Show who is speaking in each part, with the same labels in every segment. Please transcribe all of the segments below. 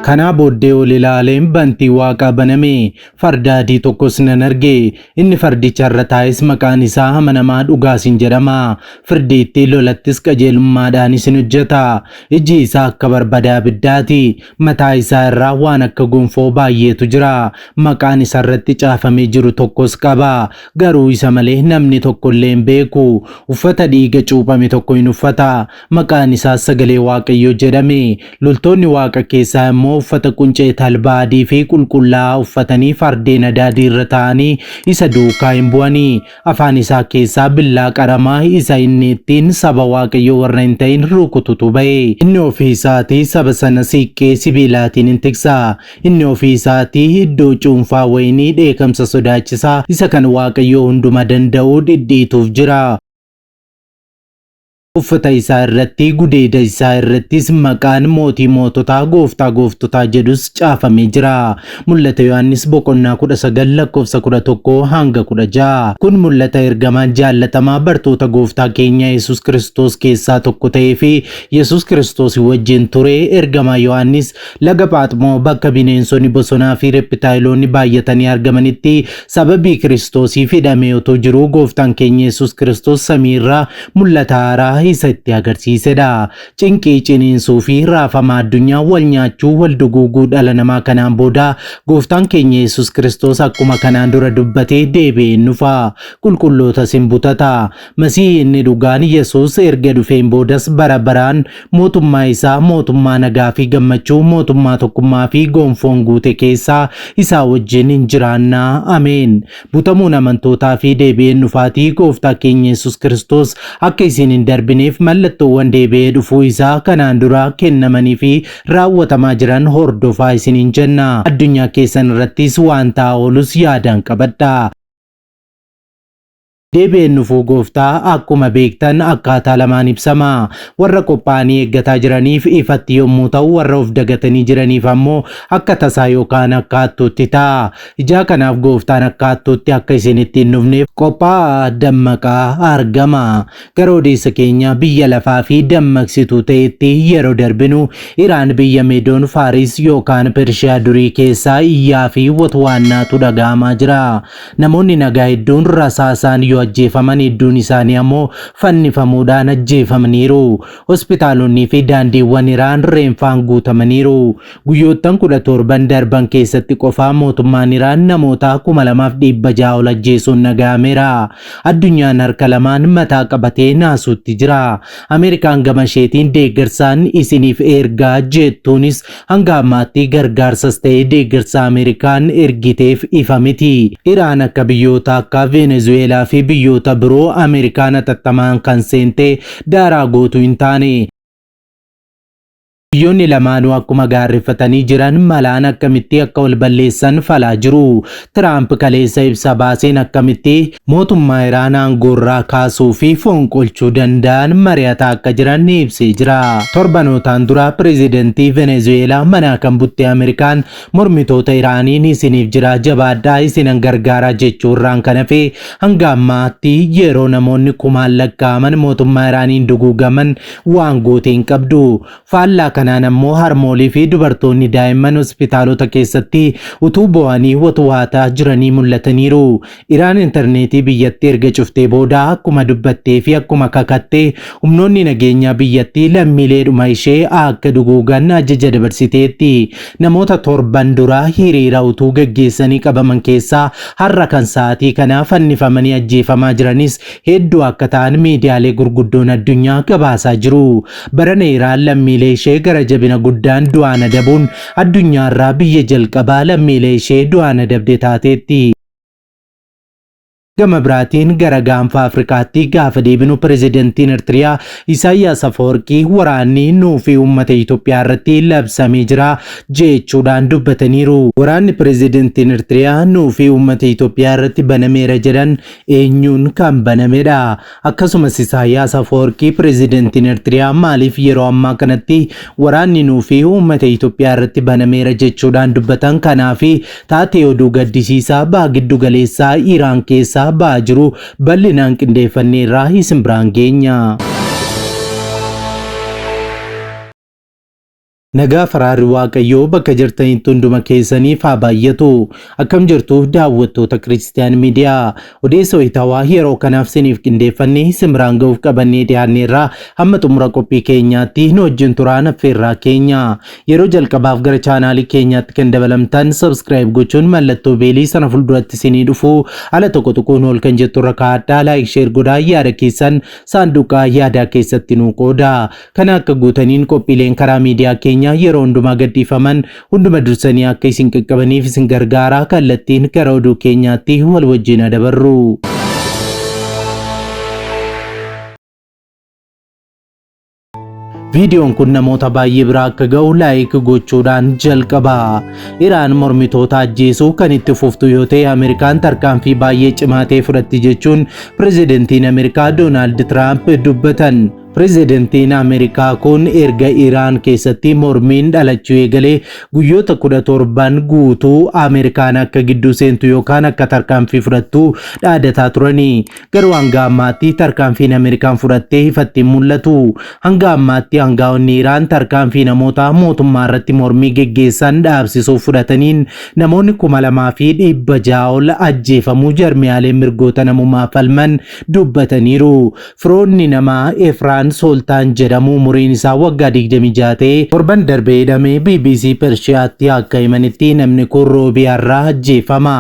Speaker 1: Kana booddee ol ilaaleen bantii waaqa baname farda adii tokkos nan arge. Inni fardicha irra taa'es maqaan isaa amanamaa dhugaasin jedhama. Firdi itti lolattis qajeelummaadhaan isin hojjeta. Iji isaa akka barbadaa abiddaati. Mataa isaa irraa waan akka gonfoo baay'eetu jira. Maqaan isaa irratti caafamee jiru tokkos qaba. Garuu isa malee namni tokko illee hin beeku. Uffata dhiiga cuuphame tokko hin uffata. Maqaan isaa sagalee waaqayyoo jedhame. Loltoonni waaqa keessaa immoo uffata quncee talbaa adii fi qulqullaa'aa uffatanii fardeen adaadii irra taa'anii isa duukaa hin bu'anii. Afaan isaa keessaa billaa qaramaa isa inni ittiin saba waaqayyoo warra hin ta'in rukututu ba'e. Inni ofii isaatii saba sana siiqqee sibiilaatiin hin tiksa. Inni ofii isaatii iddoo cuunfaa wayinii dheekamsa sodaachisaa isa kan waaqayyoo hunduma danda'u dhidhiituuf jira. Uffata isaa irratti gudeeda isaa irrattis maqaan mootii moototaa gooftaa gooftotaa jedhus caafamee jira. Mul'ata Yohaannis boqonnaa 19 lakkoofsa 11 hanga 16. Kun mul'ata ergamaa jaallatamaa bartoota gooftaa keenya Yesus Kiristoos keessaa tokko ta'ee fi Yesus Kiristoos wajjin ture. Ergamaa Yohaannis laga Phaaxmoo bakka bineensonni bosonaa fi reeptaayiloonni baay'atanii argamanitti sababii Kiristoosiif hidhamee otoo jiruu gooftaan keenya Yesus Kiristoos samiirraa mul'ata haaraa isa itti agarsiisedha. Cinqii ciniinsuu fi raafama addunyaa wal nyaachuu wal duguuguu dhala namaa kanaan booda gooftaan keenya Yesus Kiristoos akkuma kanaan dura dubbatee deebi'ee dhufa. Qulqulloota sin butata. Masiihii inni dhugaan Yesus erga dhufeen boodas bara baraan mootummaa isaa mootummaa nagaa fi gammachuu mootummaa tokkummaa fi gonfoon guute keessaa isaa wajjin hin jiraannaa. Ameen. Butamuun amantootaa fi deebi'een dhufaatii gooftaa keenya Yesus Kiristoos akka isin hin darbineef mallattoowwan deebi'ee dhufuu isaa kanaan dura kennamanii fi raawwatamaa jiran hordofaa isiniin jenna. Addunyaa keessan irrattis waan ta'aa oolus yaadaan qabadha. Deebi'een dhufuu gooftaa akkuma beektan akkaataa lamaan ibsama. Warra qophaa'anii eeggataa jiraniif ifatti yommuu ta'u warra of dagatanii jiraniif ammoo akka tasaa yookaan akka hattuutti ta'a. Ijaa kanaaf gooftaan akka hattuutti akka isin ittiin dhufneef qophaa'aa dammaqaa argama. Gara odeessa keenya biyya lafaa fi dammaqsituu ta'etti yeroo darbinu Iraan biyya Meedoon Faaris yookaan Pershiyaa durii keessaa iyyaa fi watwaannaatu dhaga'amaa jira. Namoonni nagaa hedduun rasaasaan yoo ajjeefaman hedduun isaanii ammoo fannifamuudhaan ajjeefamaniiru. Hospitaalonni fi daandiiwwan Iraan reeffaan guutamaniiru. Guyyoottan 17 darban keessatti qofaa mootummaan Iraan namoota 2600 ol ajjeesuun dhaga'ameera. Addunyaan harka lamaan mataa qabatee naasuutti jira. Ameerikaan gama isheetiin deeggarsaan isiniif ergaa jettuunis hanga ammaatti gargaarsas ta'ee deeggarsa Ameerikaan ergiteef ifa miti. Iraan akka biyyoota akka Venezuelaa fi biyyoota biroo Ameerikaan atattamaan kan seentee daaraa gootu hin taane. Biyyoonni lamaanuu akkuma gaarreeffatanii jiran malaan akkamitti akka wal balleessan falaa jiru. Tiraamp kaleessa ibsa baaseen akkamitti mootummaa Iraan aangoorraa kaasuu fi fonqolchuu danda'an mari'ataa akka jiran ni ibsee jira. Torbanootaan dura pireezidantii Venezuelaa mana kan butte Ameerikaan mormitoota Iraaniin isiniif jira jabaadhaa isinan gargaaraa jechuurraan kan hafe hanga ammaatti yeroo namoonni kumaan lakkaa'aman mootummaa Iraaniin duguugaman waan goote hin qabdu. Faallaa kanaan ammoo harmoolii fi dubartoonni daa'imman hospitaalota keessatti utuu bo'anii watwaataa jiranii mul'ataniiru. Iraan intarneetii biyyattii erga cuftee booda akkuma dubbattee fi akkuma kakattee humnoonni nageenyaa biyyattii lammiileedhuma ishee akka duguugan ajaja dabarsiteetti. Namoota 7 dura hiriira utuu gaggeessanii qabaman keessaa har'a kan sa'aatii kana fannifamanii ajjeefamaa jiranis hedduu akka ta'an miidiyaalee gurguddoon addunyaa gabaasaa jiru. Barana Iraan lammiilee ishee gara jabina guddaan du'aan adabuun addunyaarraa biyya jalqabaa lammiilee ishee du'aan adabde taateetti. Gama biraatiin gara gaanfa Afrikaatti gaafa deebinu pireezidantiin Ertiriyaa Isaayyaas Afwerqii waraanni nuu fi uummata Itoophiyaa irratti labsamee jira jechuudhaan dubbataniiru. Waraanni pireezidantiin Ertiriyaa nuu fi uummata Itoophiyaa irratti banameera jedhan eenyuun kan banamedha. Akkasumas Isaayyaas Afwerqii pireezidantiin Ertiriyaa maaliif yeroo ammaa kanatti waraanni nuu fi uummata Itoophiyaa irratti banameera jechuudhaan dubbatan kanaafi taatee oduu gaddisiisaa baagiddu galeessaa Iraan keessaa ba'aa jiru bal'inaan qindeeffanneerraa isin biraan geenya. Nagaa faraarri waaqayyoo bakka jirtanitti hunduma keessaniif haa baay'atu. Akkam jirtu daawwattoota Kiristiyaan Miidiyaa. Odeessa wayitaawaa yeroo kanaaf isiniif qindeeffannee simbiraan ga'uuf qabannee dhiyaanneerraa hamma xumura qophii keenyaatti nu wajjin turaan affeerraa keenya. Yeroo jalqabaaf gara chaanaalii keenyaatti kan dabalamtan subscribe gochuun mallattoo beelii sana fuulduratti isinii dhufu ala tokko tokkoon ol kan jettu irra kaa'adhaa like share godhaa yaada keessan saanduqa yaadaa keessatti nu qooda. Kana akka guutaniin qophiileen karaa miidiyaa keenya yeroo hundumaa gadhiifaman hunduma dursanii akka isin qaqqabaniif isin gargaara. Kallattiin gara oduu keenyaatti wal wajjin dabarru. Viidiyoon kun namoota baay'ee biraa akka ga'u laayik gochuudhaan jalqaba. Iraan mormitoota ajjeesuu kan itti fuftu yoo ta'e Ameerikaan tarkaanfii baay'ee cimaa ta'e fudhatti jechuun pirezidantiin Ameerikaa Doonaald Tiraamp dubbatan. Pirezidantiin Ameerikaa kun erga Iraan keessatti mormiin dhalachuu eegalee guyyoota 17 guutuu Ameerikaan akka gidduu seentu yookaan akka tarkaanfii fudhattu dhaadataa turani. Garuu hanga ammaatti tarkaanfiin Ameerikaan fudhattee ifatti mul'atu. Hanga ammaatti hangaa'onni Iraan tarkaanfii namoota mootummaa irratti mormii geggeessan dhaabsisuuf fudhataniin namoonni 2600 ol ajjeefamuu jarmiyaaleen mirgoota namummaa falman dubbataniiru. Firoonni namaa Efraan Sultaan jedhamu umuriin isaa waggaa 26 ta'e torban darbee hidhamee BBC Pershiyaatti akka himanitti namni kun roobii har'aa ajjeefama.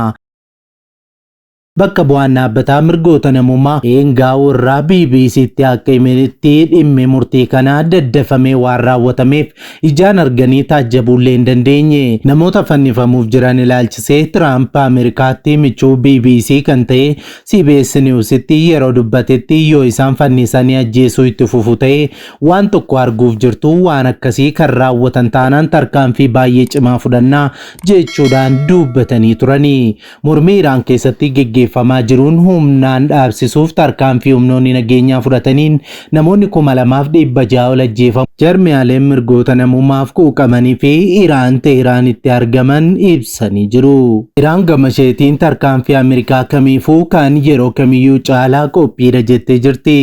Speaker 1: Bakka bu'aan dhaabbataa mirgoota namummaa eengaa warraa BBCtti akka himanitti dhimmi murtii kana daddafamee waan raawwatameef ijaan arganii taajjabuullee hin dandeenye. Namoota fannifamuuf jiran ilaalchisee Tiraamp Ameerikaatti michuu BBC kan ta'e CBS Newsitti yeroo dubbatetti yoo isaan fannisanii ajjeesuu itti fufu ta'e waan tokko arguuf jirtu waan akkasii kan raawwatan taanaan tarkaanfii baay'ee cimaa fudhannaa jechuudhaan dubbatanii turani. Mormii Iraan keessatti geggeeffamaa jiruun humnaan dhaabsisuuf tarkaanfii humnoonni nageenyaa fudhataniin namoonni 2600 ol ajjeefamu. Jarmiyaaleen mirgoota namummaaf quuqamanii fi Iraan Teeraanitti argaman ibsanii jiru. Iraan gama isheetiin tarkaanfii Ameerikaa kamiifuu kan yeroo kamiyyuu caalaa qophiidha jettee jirti.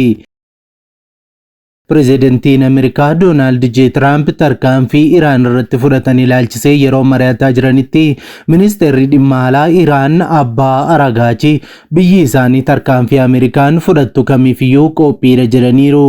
Speaker 1: Pirezidantiin Ameerikaa Doonaald J. Tiraamp tarkaanfii Iraan irratti fudhatan ilaalchisee yeroo mari'ataa jiranitti ministeerri dhimma alaa Iraan Abbaa Aragaachi biyyi isaanii tarkaanfii Ameerikaan fudhattu kamiifiyyuu qophiidha jedhaniiru.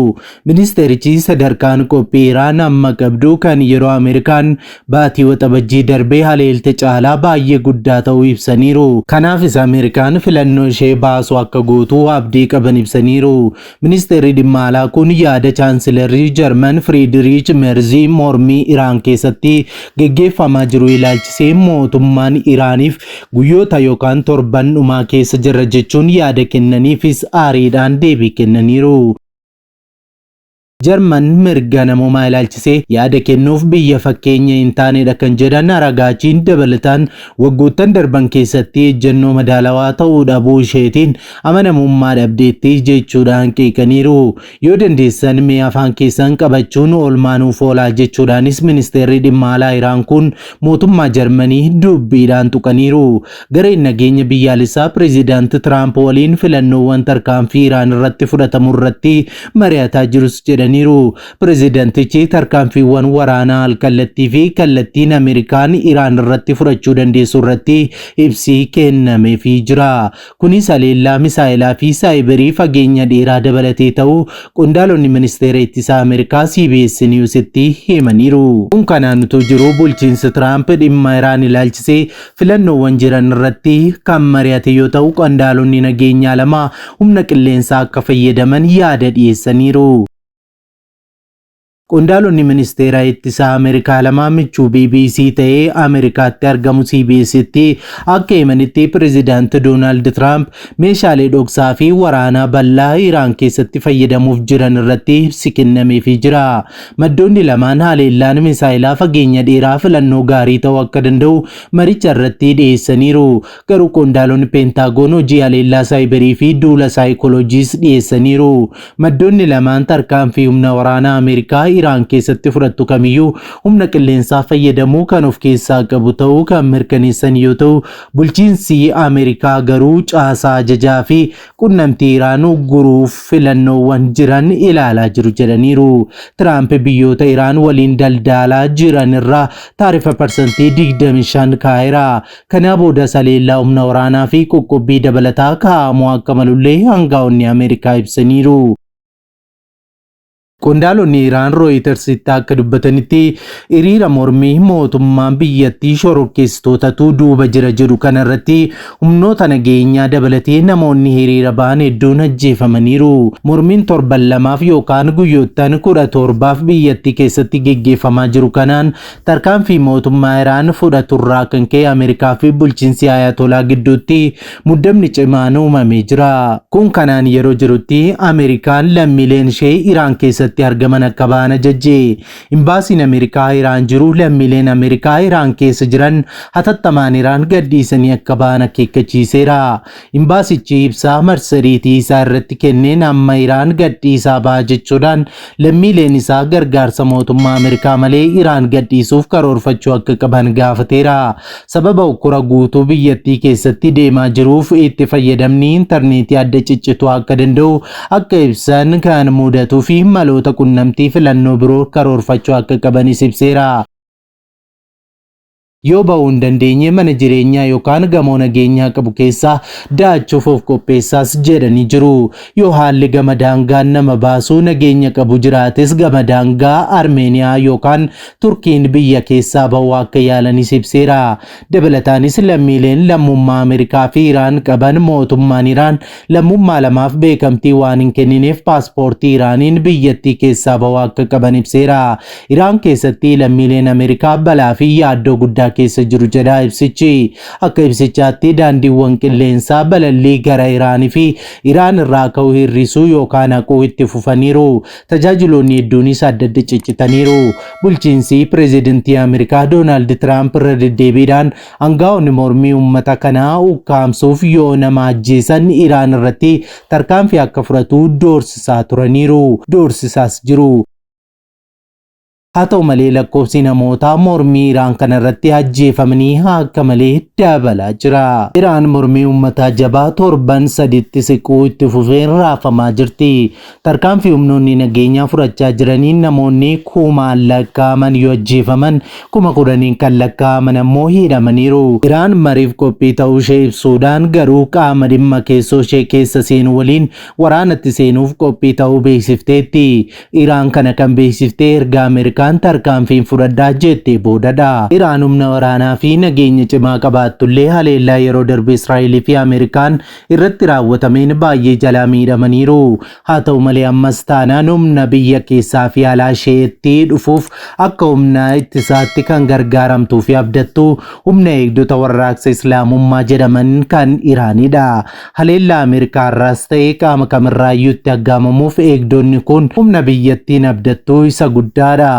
Speaker 1: Ministeerichi sadarkaan qophii Iraan amma qabdu kan yeroo Ameerikaan baatii waxabajjii darbee haleelte caalaa baay'ee guddaa ta'uu ibsaniiru. Kanaafis Ameerikaan filannoo ishee baasuu akka gootu abdii qaban ibsaniiru. Ministeerri dhimma alaa kun yaada chaansilarii Jarman Friedrich Merz mormii Iraan keessatti geggeeffamaa jiru ilaalchisee mootummaan Iraaniif guyyoota yookaan torban dhumaa keessa jirra jechuun yaada kennaniifis aariidhaan deebii kennaniiru. Jarman mirga namummaa ilaalchisee yaada kennuuf biyya fakkeenya hin taanedha kan jedhan Aragaachiin dabalataan waggoottan darban keessatti ejjennoo madaalawaa ta'uu dhabuu isheetiin amanamummaa dhabdeetti jechuudhaan qeeqaniiru. Yoo dandeessan mee afaan keessan qabachuun oolmaanuuf oolaa jechuudhaanis ministeerri dhimma alaa Iraan kun mootummaa Jarmanii dubbiidhaan tuqaniiru. Gareen nageenya biyyaalessaa pirezidaanti Tiraamp waliin filannoowwan tarkaanfii Iraan irratti fudhatamu irratti mari'ataa jirus jedhan. Pirezidantichi tarkaanfiiwwan waraanaa alkallattii fi kallattiin Ameerikaan Iraan irratti fudhachuu dandeessu irratti ibsii kennameefii jira. Kunis haleellaa misaayilaa fi saayibarii fageenya dheeraa dabalatee ta'uu qondaalonni ministeera ittisaa Ameerikaa CBS Newsitti himaniiru. Kun kanaan utuu jiru bulchiinsi Tiraamp dhimma Iraan ilaalchisee filannoowwan jiran irratti kan mari'ate yoo ta'u qondaalonni nageenyaa lama humna qilleensaa akka fayyadaman yaada dhiyeessaniiru. Qondaalonni ministeera ittisaa Ameerikaa lama michuu BBC ta'ee Ameerikaatti argamu CBS'tti akka himanitti pirezidaanti Doonaald Tiraamp meeshaalee dhoksaa fi waraanaa bal'aa Iraan keessatti fayyadamuuf jiran irratti ibsi kennameefii jira. Maddoonni lamaan haleellaan misaayilaa fageenya dheeraa filannoo gaarii ta'uu akka danda'u maricha irratti dhiyeessaniiru. Garuu qondaalonni peentaagoon hojii haleellaa saayibarii fi duula saayikolojiis dhiyeessaniiru. Maddoonni lamaan tarkaanfii humna waraanaa Ameerikaa Iraan keessatti fudhattu kamiyyuu humna qilleensaa fayyadamuu kan of keessaa qabu ta'uu kan mirkaneessan yoo ta'u, bulchiinsi Amerrikaa garuu caasaa ajajaa fi qunnamtii Iraan guruuf filannoowwan jiran ilaalaa jiru jedhaniiru. Tiraamp biyyoota Iraan waliin daldalaa jiran irraa taarifa parsantii 25 kaa'eera. Kana booda saleellaa humna waraanaa fi qoqqobbii dabalataa kaa'amuu akka malullee aangaa'onni Ameerikaa ibsaniiru. Qondaalonni Iraan Rooyitersitti akka dubbatanitti hiriira mormii mootummaan biyyattii shororkeessitootatu duuba jira jedhu kanarratti humnoota nageenyaa dabalatee namoonni hiriira ba'an hedduun ajjeefamaniiru. Mormiin torban lamaaf yookaan guyyoottan 17 biyyattii keessatti geggeeffamaa jiru kanaan tarkaanfii mootummaa Iraan fudhaturraa kan ka'e Ameerikaa fi bulchiinsi Ayatolaa gidduutti muddamni cimaan uumamee jira. Kun kanaan yeroo jirutti Ameerikaan lammiileen ishee Iraan keessatti argaman akka ba'an ajajje. Imbaasiin Ameerikaa Iraan jiru lammiileen Ameerikaa Iraan keessa jiran hatattamaan Iraan gadhiisanii akka ba'an akeekkachiiseera. Imbaasichi ibsaa marsariitii isaa irratti kenneen amma Iraan gadhiisaa ba'a jechuudhaan lammiileen isaa gargaarsa mootummaa Ameerikaa malee Iraan gadhiisuuf karoorfachuu akka qaban gaafateera. Sababa ukkura guutuu biyyattii keessatti deemaa jiruuf itti fayyadamni intarneetii adda ciccituu akka danda'u akka ibsan kan mudatuu fi maloota qunnamtii filannoo biroo karoorfachuu akka qabanis ibseera. Yoo ba'uu hin dandeenye mana jireenyaa yookaan gamoo nageenyaa qabu keessaa da'achuuf of qopheessaas jedhanii jiru. Yoo haalli gama daangaan nama baasuu nageenya qabu jiraates gama daangaa Armeeniyaa yookaan Turkiin biyya keessaa ba'uu akka yaalanis ibseera. Dabalataanis lammiileen lammummaa Ameerikaa fi Iraan qaban mootummaan Iraan lammummaa lamaaf beekamtii waan hin kennineef paaspoortii Iraaniin biyyattii keessaa ba'uu akka qaban ibseera. Iraan keessatti lammiileen Ameerikaa balaa fi yaaddoo guddaa keessa jiru jedha ibsichi. Akka ibsichaatti daandiiwwan qilleensaa balallii gara Iraanii fi Iraan irraa ka'uu hir'isuu yookaan haquu itti fufaniiru. Tajaajiloonni hedduunis adda adda ciccitaniiru. Bulchiinsi pireezidantii Ameerikaa Doonaald Tiraamp irra deddeebiidhaan aangaa'onni mormii uummata kanaa ukkaamsuuf yoo nama ajjeesan Iraan irratti tarkaanfii akka fudhatu doorsisaa turaniiru. Doorsisaas jiru. Haa ta'u malee lakkoofsi namoota mormii Iraan kanarratti ajjeefamanii akka malee dabalaa jira. Iraan mormii uummataa jabaa torban sadiitti siquu itti fufeen raafamaa jirti. Tarkaanfii humnoonni nageenyaa fudhachaa jiraniin namoonni kumaan lakkaa'aman yoo ajjeefaman 10,000 kan lakkaa'aman ammoo hidhamaniiru. Iraan mariif qophii ta'uu ishee ibsuudhaan garuu qaama dhimma keessoo ishee keessa seenu waliin waraanatti seenuuf qophii ta'uu beeksifteetti. Iraan kana kan beeksiftee erga Ameerikaa kan tarkaanfiin fudhadhaa jettee boodadha. Iraan humna waraanaa fi nageenya cimaa qabaattullee haleellaa yeroo darbe Israa'elii fi Ameerikaan irratti raawwatameen baay'ee jalaa miidhamaniiru. Haa ta'u malee ammas taanaan humna biyya keessaa fi alaa isheetti dhufuuf akka humna ittisaatti kan gargaaramtuu fi abdattu humna eegdota warraaqsa Islaamummaa jedhaman kan Iraanidha. Haleellaa Ameerikaa irraas ta'ee qaama kamirraayyuu itti aggaamamuuf eegdonni kun humna biyyattiin abdattuu isa guddaadha.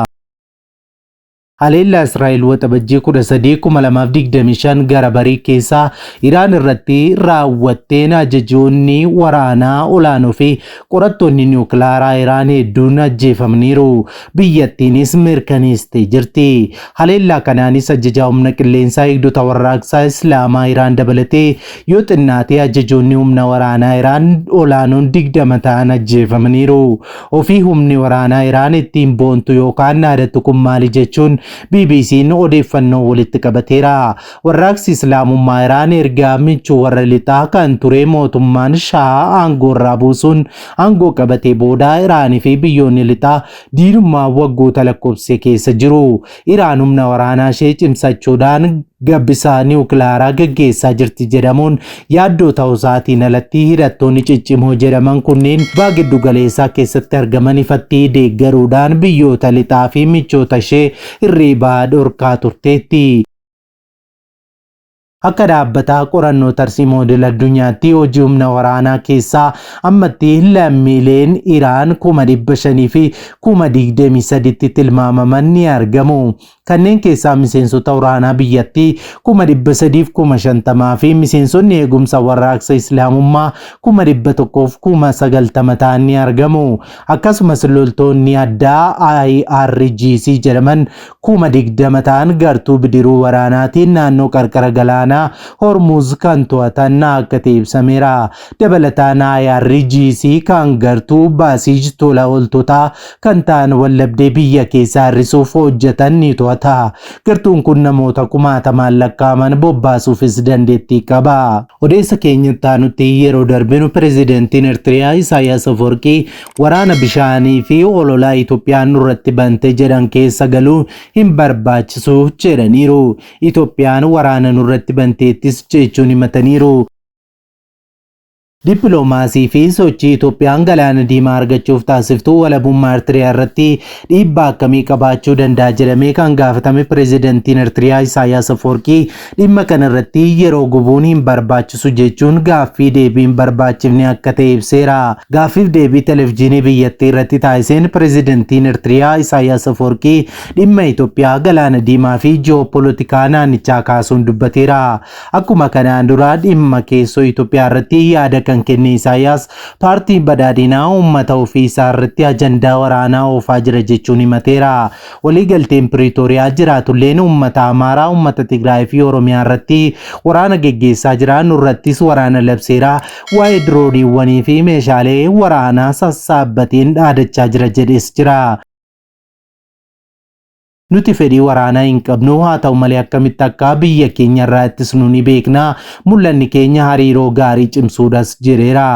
Speaker 1: Haleellaa Israa'el waxabajjii 13,2025 gara barii keessaa Iraan irratti raawwatteen ajajoonni waraanaa olaanoo fi qorattoonni niwukilaaraa Iraan hedduun ajjeefamaniiru. Biyyattiinis mirkaneessitee jirti. Haleellaa kanaanis ajajaa humna qilleensaa eegdota warraaqsaa Islaamaa Iraan dabalatee yoo xinnaatee ajajoonni humna waraanaa Iraan olaanoon 20 ta'an ajjeefamaniiru. Ofii humni waraanaa Iraan ittiin boontu yookaan dhaadatu kun maali jechuun BBC'n odeeffannoo walitti qabateera. Warraaqsi Islaamummaa Iraan erga michuu warra lixaa kan ture mootummaan Shah aangoo irraa buusuun aangoo qabatee booda Iraanii fi biyyoonni lixaa diinummaa waggoota lakkoofsee keessa jiru. Iraan humna waraanaa ishee cimsachuudhaan gabbisaa niwukilaaraa gaggeessaa jirti jedhamuun yaaddoo ta'uu isaatiin alatti hidhattoonni ciccimoo jedhaman kunneen baa giddu galeessaa keessatti argaman ifatti deeggaruudhaan biyyoota lixaa fi michoota ishee hirriibaa dhorkaa turteetti. Akka dhaabbataa qorannoo tarsiimoo idil addunyaatti hojii humna waraanaa keessaa ammatti lammiileen Iraan 500,000 fi 23,000tti tilmaamaman ni argamu. Kanneen keessaa miseensota waraanaa biyyattii 350,000 fi miseensonni eegumsa warraaqsa Islaamummaa 190,090 ta'an ni argamu. Akkasumas loltoonni addaa IRGC jedhaman 20,000 ta'an gartuu bidiruu waraanaatiin naannoo qarqara galaanaa Hormuz kan to'atan akka ta'e ibsameera. Dabalataan IRGC kan gartuu baasiij tola ooltotaa kan ta'an wallabdee biyya keessaa hir'isuuf hojjetan ni to'ata. Gartuun kun namoota 1,000 lakkaa'aman bobbaasuufis dandeettii qaba. Odeessa keenyatti aanutti yeroo darbinu pirezidantiin Ertiriyaa Isaayyaas Afwerqii waraana bishaanii fi ololaa Itoophiyaan nurratti bante jedhan keessa galuu hin barbaachisu jedhaniiru. Itoophiyaan waraana nurratti banteettis jechuun himataniiru. Dippiloomaasii fi sochii Itoophiyaan galaana diimaa argachuuf taasiftuu walabummaa Ertiriyaa irratti dhiibbaa akkamii qabaachuu danda'a jedhamee kan gaafatame pirezidantiin Ertiriyaa Isaayyaas Afwerqii dhimma kana irratti yeroo gubuun hin barbaachisu jechuun gaaffii deebiin barbaachifne akka ta'e ibseera. Gaaffiif deebii televezyiinii biyyattii irratti taasiseen pirezidantiin Ertiriyaa Isaayyaas Afwerqii dhimma Itoophiyaa galaana diimaa fi ji'opolitikaa naannichaa kaasuun dubbateera. Akkuma kanaan dura dhimma keessoo Itoophiyaa irratti yaada kan kenne Isaayyaas paartiin badhaadhinaa uummata ofii isaa irratti ajandaa waraanaa oofaa jira jechuun himateera. Waliigalteen Piriitooriyaa jiraatulleen uummata Amaaraa, uummata Tigraay fi Oromiyaa irratti waraana geggeessaa jira, nurrattis waraana labseera, waa'ee dirooniiwwanii fi meeshaalee waraanaa sassaabbateen dhaadachaa jira jedhes jira. Nuti fedhii waraanaa hin qabnu, haa ta'u malee akkamitti akka biyya keenya irraa ittisnu ni beekna. Mul'anni keenya hariiroo gaarii cimsuudhas jedheera.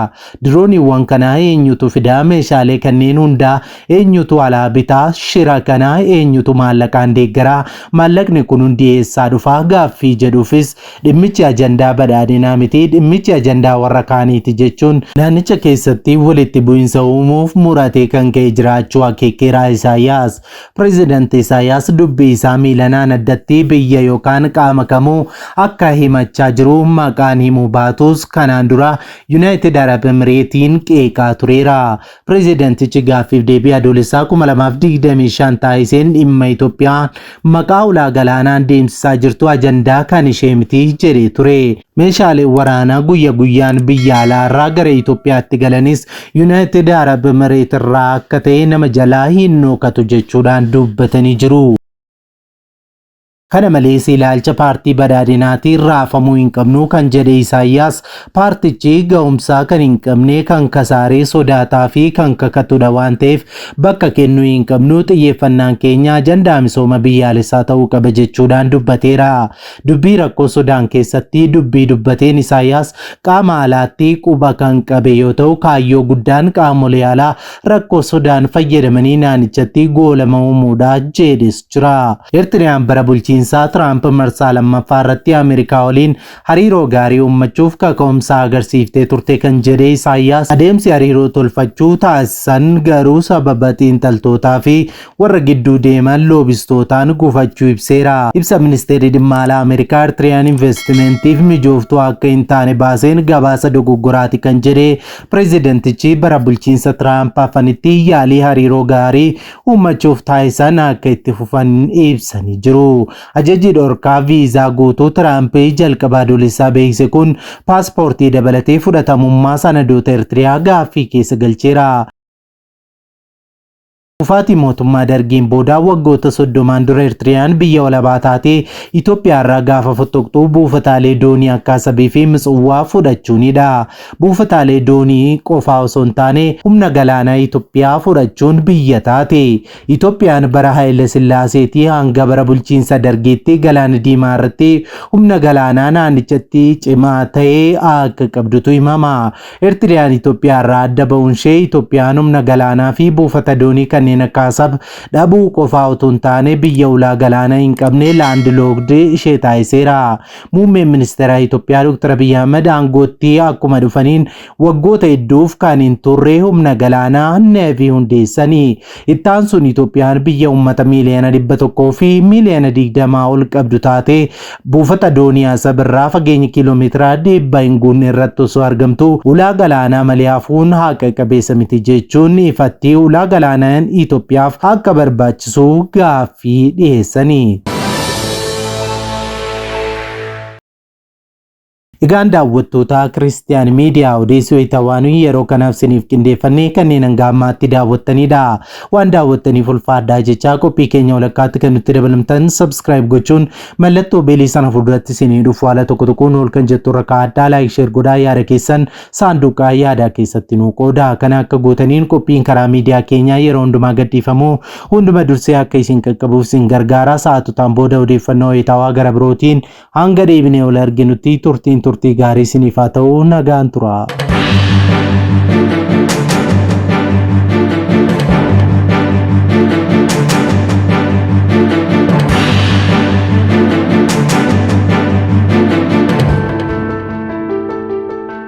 Speaker 1: Dirooniiwwan kana eenyutu fidaa? Meeshaalee kanneen hundaa eenyutu alaa bitaa? Shira kana eenyutu maallaqaan deeggaraa? Maallaqni kun hundi eessaa dhufaa? Gaaffii jedhuufis dhimmichi ajandaa badhaadhinaa miti, dhimmichi ajandaa warra kaaniiti jechuun naannicha keessatti walitti bu'insa uumuuf muratee kan ka'e jiraachuu akeekeera Isaayyaas. Pirezidaantii Isaayyaas dubbii isaa miilanaan addatti biyya yookaan qaama kamuu akka himachaa jiru maqaan himuu baatus kanaan dura Yuunaayitid Arab Emireetiin qeeqaa tureera. Pirezidaantichi gaaffiif deebii adoolessaa 2025 taasiseen dhimma Itoophiyaan maqaa ulaa galaanaan deemsisaa jirtu ajandaa kan ishee miti jedhee ture. Meeshaalee waraanaa guyya guyyaan biyya alaarraa gara Itoophiyaatti galanis Yuunaayitid Arab Emireet irraa akka ta'e nama jalaa hin nookatu jechuudhaan dubbatanii jiru. Kana malees ilaalcha paartii badhaadhinaatiin raafamuu hin qabnu kan jedhe Isaayyaas paartichi ga'umsaa kan hin qabne, kan kasaaree sodaataa fi kan kakatudha waan ta'eef bakka kennuu hin qabnu, xiyyeeffannaan keenya ajandaa misooma biyyaalessaa ta'uu qaba jechuudhaan dubbateera. Dubbii rakkoo Sudaan keessatti dubbii dubbateen Isaayyaas qaama alaatti quba kan qabe yoo ta'u, kaayyoo guddaan qaamolee alaa rakkoo Sudaan fayyadamanii naannichatti goolama uumuudha jedhes jira. Ertiriyaan bara bulchiinsa Tiraamp marsaa lammaffaa irratti Amerrikaa waliin hariiroo gaarii uummachuuf kaka'umsa agarsiiftee turte kan jedhe Isaayyaas adeemsi hariiroo tolfachuu taasisan garuu sababa xiinxaltootaa fi warra gidduu deeman loobistootaan gufachuu ibseera. Ibsa ministeerri dhimma alaa Ameerikaa Ertiriyaan investimeentiif mijooftuu akka hin taane baaseen gabaasa dogoggoraati kan jedhe pirezidantichi bara bulchiinsa Tiraamp afanitti yaalii hariiroo gaarii uummachuuf taasisan akka itti fufan ibsanii jiru. Ajajji dhorkaa viizaa guutuu Tiraamp jalqaba adoolessaa beeksise kun paaspoortii dabalatee fudhatamummaa sanadoota Ertiriyaa gaaffii keessa galcheera. Kufaatii mootummaa dargiin booda waggoota 30 dura Ertiriyaan biyya walabaa taatee Itoophiyaa irraa gaafa fottoqxuu buufataalee doonii akka Asabii fi Mitswaa fudhachuunidha. Buufataalee doonii qofaa osoo hin taane humna galaanaa Itoophiyaa fudhachuun biyya taate. Itoophiyaan bara Haayile Sillaaseetii hanga bara bulchiinsa dargiitti galaana diimaa irratti humna galaanaa naannichatti cimaa ta'ee akka qabdutu himama. Ertiriyaan Itoophiyaa irraa adda ba'uun ishee Itoophiyaan humna galaanaa fi buufata doonii kanneen kanneen akka Asab dhabuu qofaa utuu hin taane biyya ulaa galaanaa hin qabne laand loogd ishee taasiseera. Muummeen ministeera Itoophiyaa Dr. Abiy Ahmed aangootti akkuma dhufaniin waggoota hedduuf kan hin turre humna galaanaa neevii hundeessanii. Ittaan sun Itoophiyaan biyya uummata miiliyoona 100 fi miiliyoona 20 ol qabdu taate buufata doonii Asab irraa fageenya kiiloomeetira 100 hin guunne irratti osoo argamtu ulaa galaanaa malee hafuun haqa qabeessa miti jechuun ifatti ulaa galaanaan Itoophiyaaf akka barbaachisu gaaffii dhiyeessanii. Egaan daawwattoota Kiristiyaan Miidiyaa odeessuu itawaanuu yeroo kanaaf siniif qindeeffannee kanneen hanga ammaatti daawwattanidha. Waan daawwattaniif ulfaadhaa jechaa qophii keenya walakkaatti kan nutti dabalamtan subscribe gochuun mallattoo beelii sana fuulduratti sinii dhufu haala tokko tokkoon ol kan jettu rakkaa addaa like share godhaa yaada keessan saanduqa yaadaa keessatti nuu qoodaa. Kana akka gootaniin qophiin karaa miidiyaa keenyaa yeroo hundumaa gadhiifamu hunduma dursee akka isin qaqqabuuf sin gargaara. Sa'aatutaan booda odeeffannoo itawaa gara birootiin hanga deebinee ol arginutti turtii gaarii siniif haa ta'u nagaan tura.